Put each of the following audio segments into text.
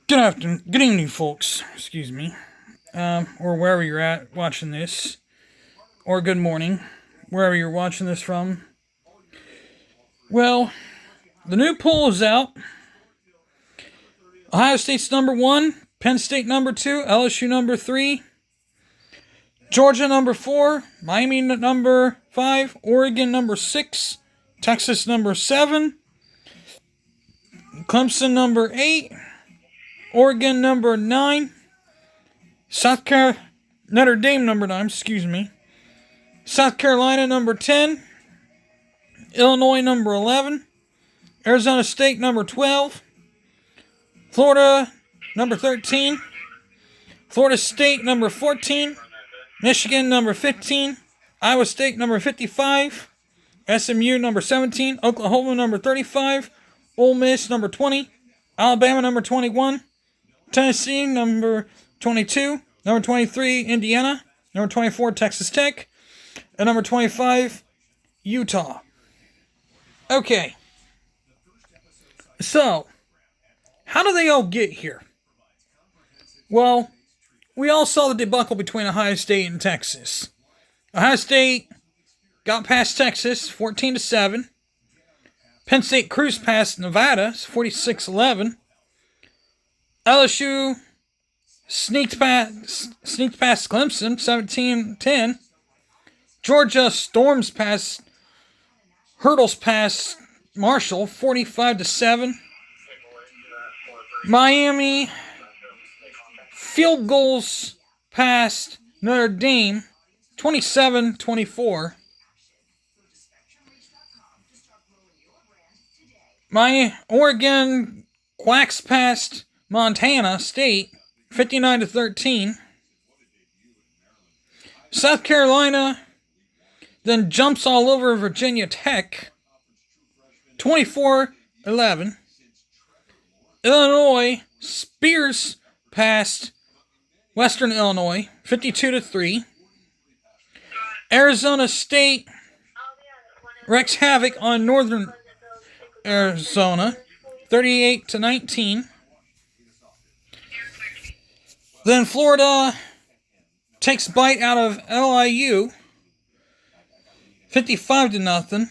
Good afternoon, good evening, folks. Excuse me, or wherever you're at watching this, or good morning, wherever you're watching this from. Well, the new poll is out. Ohio State's number one, Penn State number two, LSU number three, Georgia number four, Miami number five, Oregon number six, Texas number seven, Clemson number eight, Oregon number 9, Notre Dame number 9, excuse me, South Carolina number 10, Illinois number 11, Arizona State number 12, Florida number 13, Florida State number 14, Michigan number 15, Iowa State number 55, SMU number 17, Oklahoma number 35, Ole Miss number 20, Alabama number 21, Tennessee, number 22. Number 23, Indiana. Number 24, Texas Tech. And number 25, Utah. Okay. So, how do they all get here? Well, we all saw the debacle between Ohio State and Texas. Ohio State got past Texas, 14-7. Penn State cruised past Nevada, 46-11. LSU sneaked past Clemson, 17-10. Georgia hurdles past Marshall, 45-7. Miami field goals past Notre Dame, 27-24. Oregon quacks past Montana State, 59-13. South Carolina then jumps all over Virginia Tech, 24-11. Illinois spears past Western Illinois, 52-3. Arizona State wreaks havoc on Northern Arizona, 38-19. Then Florida takes bite out of LIU, 55-0.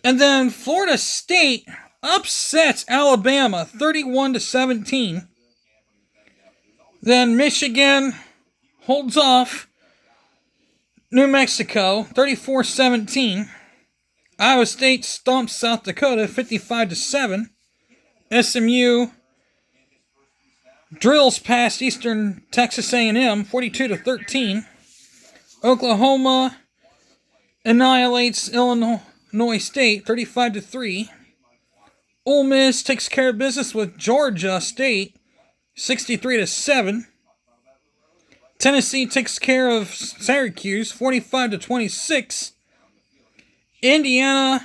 And then Florida State upsets Alabama, 31-17. Then Michigan holds off New Mexico, 34-17. Iowa State stomps South Dakota, 55-7. SMU drills past Eastern Texas A&M, 42-13. Oklahoma annihilates Illinois State, 35-3. Ole Miss takes care of business with Georgia State, 63-7. Tennessee takes care of Syracuse, 45-26. Indiana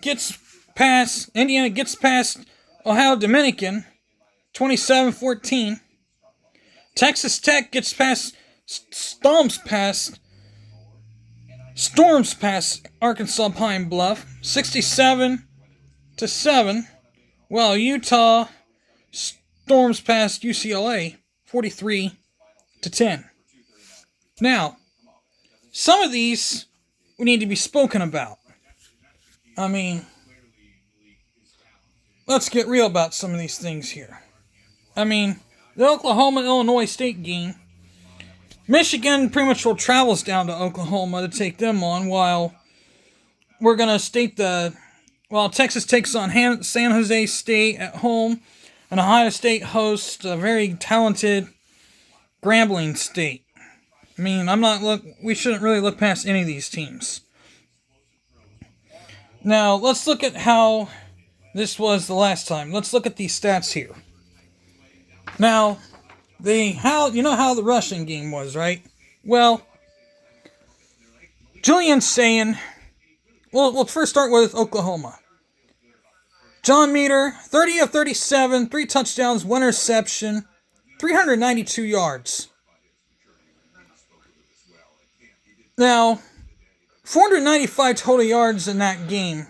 gets past Ohio Dominican, 27-14. Texas Tech storms past Arkansas Pine Bluff, 67-7. While Utah storms past UCLA, 43-10. Now, some of these we need to be spoken about. I mean, let's get real about some of these things here. I mean, the Oklahoma-Illinois State game, Michigan pretty much travels down to Oklahoma to take them on, while we're going to state while Texas takes on San Jose State at home, and Ohio State hosts a very talented Grambling State. I mean, we shouldn't really look past any of these teams. Now, let's look at how this was the last time. Let's look at these stats here. Now, how the Russian game was, right? Well, Julian saying, we'll first start with Oklahoma. John Meter, 30 of 37, 3 touchdowns, 1 interception, 392 yards. Now, 495 total yards in that game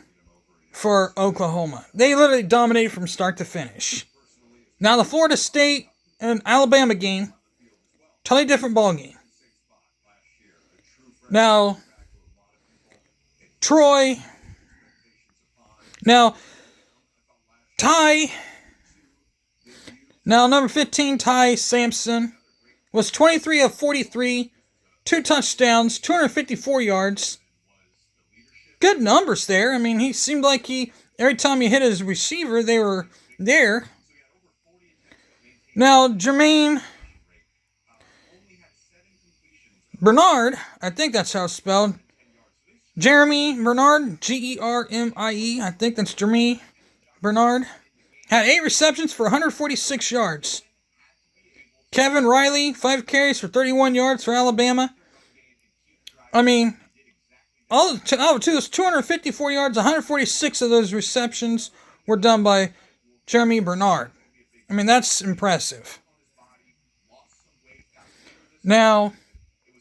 for Oklahoma. They literally dominated from start to finish. Now, the Florida State and Alabama game, totally different ball game. Now, Ty, number 15, Ty Sampson, was 23 of 43, 2 touchdowns, 254 yards. Good numbers there. I mean, he seemed like every time he hit his receiver, they were there. Now, Jermaine Bernard, I think that's how it's spelled. Jeremy Bernard, Germie, I think that's Jeremy Bernard, had 8 receptions for 146 yards. Kevin Riley, 5 carries for 31 yards for Alabama. I mean, those 254 yards, 146 of those receptions were done by Jeremy Bernard. I mean, that's impressive. Now,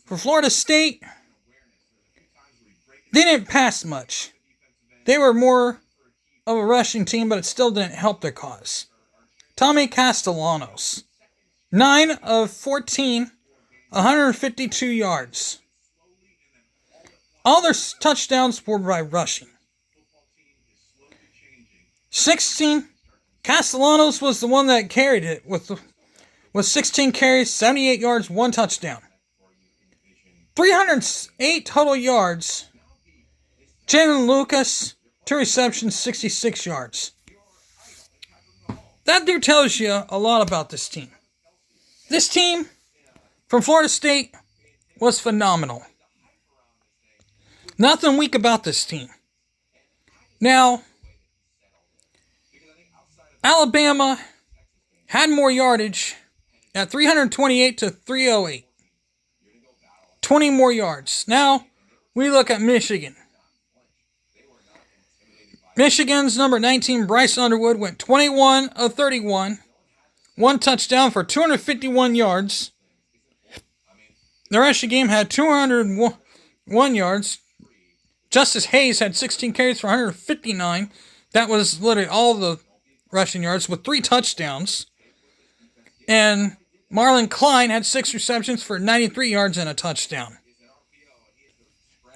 for Florida State, they didn't pass much. They were more of a rushing team, but it still didn't help their cause. Tommy Castellanos, 9 of 14, 152 yards. All their touchdowns were by rushing. 16, Castellanos was the one that carried it with 16 carries, 78 yards, 1 touchdown. 308 total yards. Jalen Lucas, 2 receptions, 66 yards. That dude tells you a lot about this team. This team from Florida State was phenomenal. Nothing weak about this team. Now, Alabama had more yardage at 328 to 308. 20 more yards. Now, we look at Michigan. Michigan's number 19, Bryce Underwood, went 21 of 31. 1 touchdown for 251 yards. The rest of the game had 201 yards. Justice Hayes had 16 carries for 159. That was literally all the rushing yards with 3 touchdowns. And Marlon Klein had 6 receptions for 93 yards and a touchdown.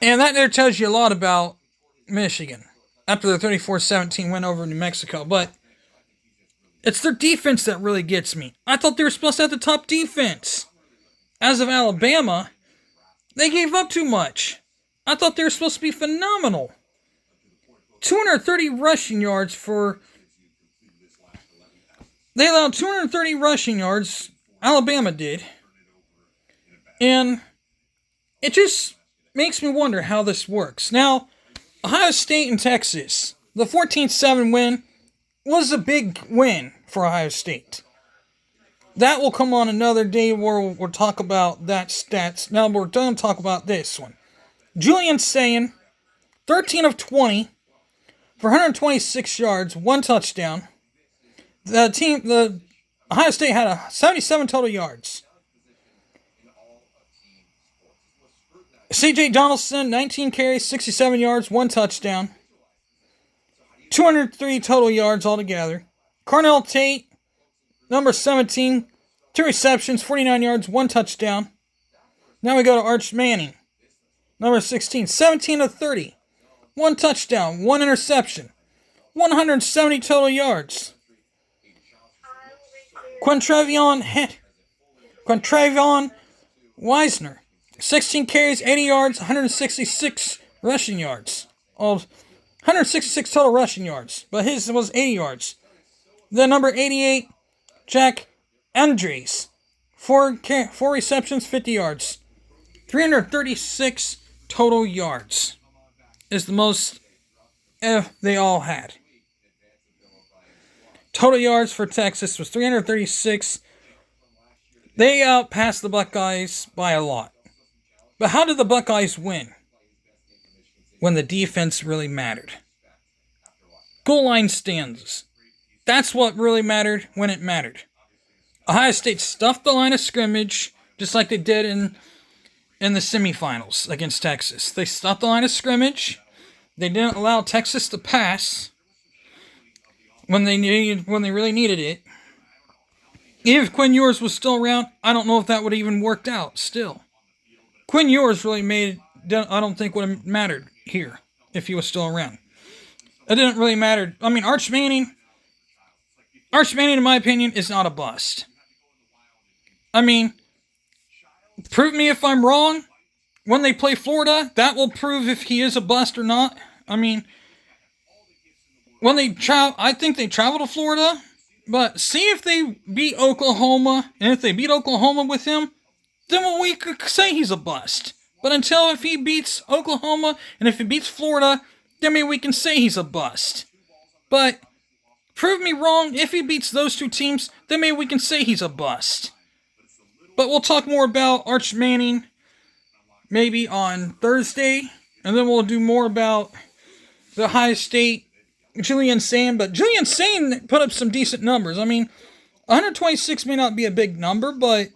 And that there tells you a lot about Michigan after the 34-17 win over New Mexico. But it's their defense that really gets me. I thought they were supposed to have the top defense. As of Alabama, they gave up too much. I thought they were supposed to be phenomenal. 230 rushing yards for... They allowed 230 rushing yards. Alabama did. And it just makes me wonder how this works. Now, Ohio State and Texas. The 14-7 win was a big win for Ohio State. That will come on another day where we'll talk about that stats. Now we're done talk about this one. Julian Sayin, 13 of 20 for 126 yards, 1 touchdown. The Ohio State had 77 total yards. C.J. Donaldson, 19 carries, 67 yards, 1 touchdown. 203 total yards altogether. Cornell Tate, number 17, 2 receptions, 49 yards, 1 touchdown. Now we go to Arch Manning, number 16, 17 of 30, 1 touchdown, 1 interception, 170 total yards. Quintravion Weisner, 16 carries, 80 yards, 166 rushing yards. 166 total rushing yards, but his was 80 yards. The number 88, Jack Andres, 4 receptions, 50 yards. 336 total yards is the most they all had. Total yards for Texas was 336. They outpassed the Buckeyes by a lot. But how did the Buckeyes win? When the defense really mattered. Goal line stands. That's what really mattered when it mattered. Ohio State stuffed the line of scrimmage just like they did in the semifinals against Texas. They stuffed the line of scrimmage. They didn't allow Texas to pass when they really needed it. If Quinn Ewers was still around, I don't know if that would have even worked out still. Quinn Ewers really I don't think would have mattered here if he was still around. It didn't really matter. I mean, Arch Manning, in my opinion, is not a bust. I mean, prove me if I'm wrong. When they play Florida, that will prove if he is a bust or not. I mean, when they I think they travel to Florida, but see if they beat Oklahoma, and if they beat Oklahoma with him, then we could say he's a bust. But until if he beats Oklahoma, and if he beats Florida, then maybe we can say he's a bust. But prove me wrong, if he beats those two teams, then maybe we can say he's a bust. But we'll talk more about Arch Manning maybe on Thursday, and then we'll do more about the Ohio State Julian Sayin. But Julian Sayin put up some decent numbers. I mean, 126 may not be a big number, but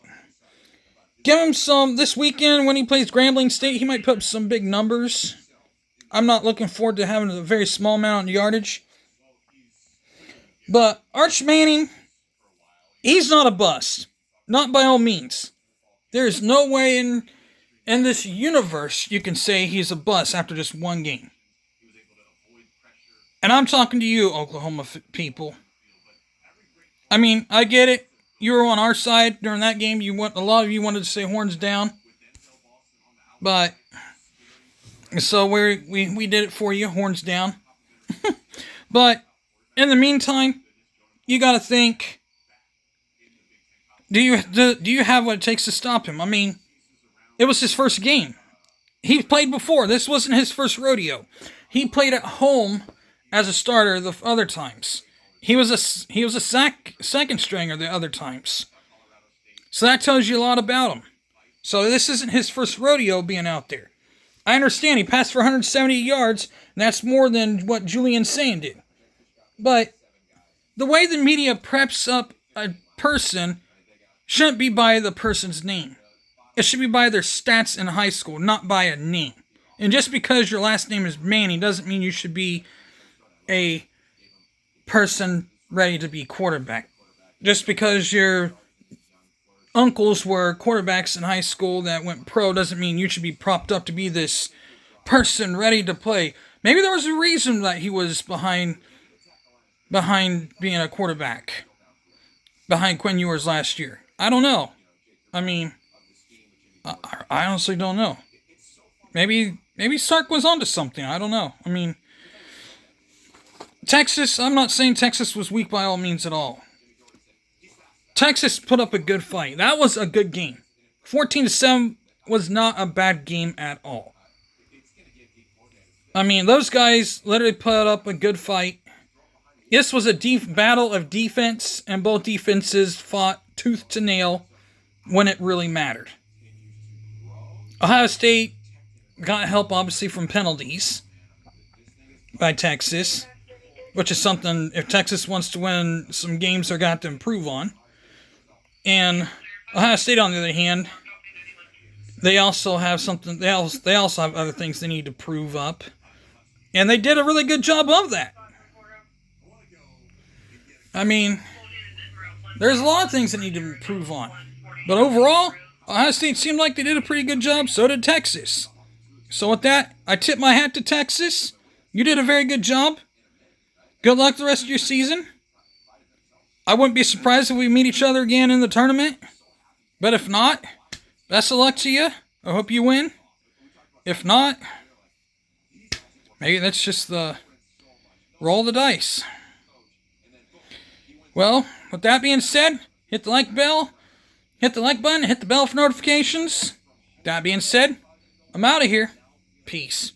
give him some this weekend when he plays Grambling State. He might put up some big numbers. I'm not looking forward to having a very small amount of yardage. But Arch Manning, he's not a bust. Not by all means. There's no way in this universe you can say he's a bust after just one game. And I'm talking to you, Oklahoma people. I mean, I get it. You were on our side during that game. A lot of you wanted to say horns down. But so we did it for you, horns down. But in the meantime, you got to think, do you have what it takes to stop him? I mean, it was his first game. He played before. This wasn't his first rodeo. He played at home as a starter the other times. He was a second stringer the other times. So that tells you a lot about him. So this isn't his first rodeo being out there. I understand he passed for 170 yards, and that's more than what Julian Sayin did. But the way the media preps up a person shouldn't be by the person's name. It should be by their stats in high school, not by a name. And just because your last name is Manning doesn't mean you should be a person ready to be quarterback. Just because your uncles were quarterbacks in high school that went pro doesn't mean you should be propped up to be this person ready to play. Maybe there was a reason that he was behind being a quarterback. Behind Quinn Ewers last year. I don't know. I mean, I honestly don't know. Maybe Sark was onto something. I don't know. I mean, Texas, I'm not saying Texas was weak by all means at all. Texas put up a good fight. That was a good game. 14-7 was not a bad game at all. I mean, those guys literally put up a good fight. This was a battle of defense, and both defenses fought tooth to nail when it really mattered. Ohio State got help, obviously, from penalties by Texas, which is something, if Texas wants to win some games, they're going to have to improve on. And Ohio State, on the other hand, they also have something. They also have other things they need to prove up, and they did a really good job of that. I mean, there's a lot of things that need to improve on, but overall, Ohio State seemed like they did a pretty good job. So did Texas. So with that, I tip my hat to Texas. You did a very good job. Good luck the rest of your season. I wouldn't be surprised if we meet each other again in the tournament. But if not, best of luck to you. I hope you win. If not, maybe that's just the roll of the dice. Well, with that being said, hit the like button, hit the bell for notifications. That being said, I'm out of here. Peace.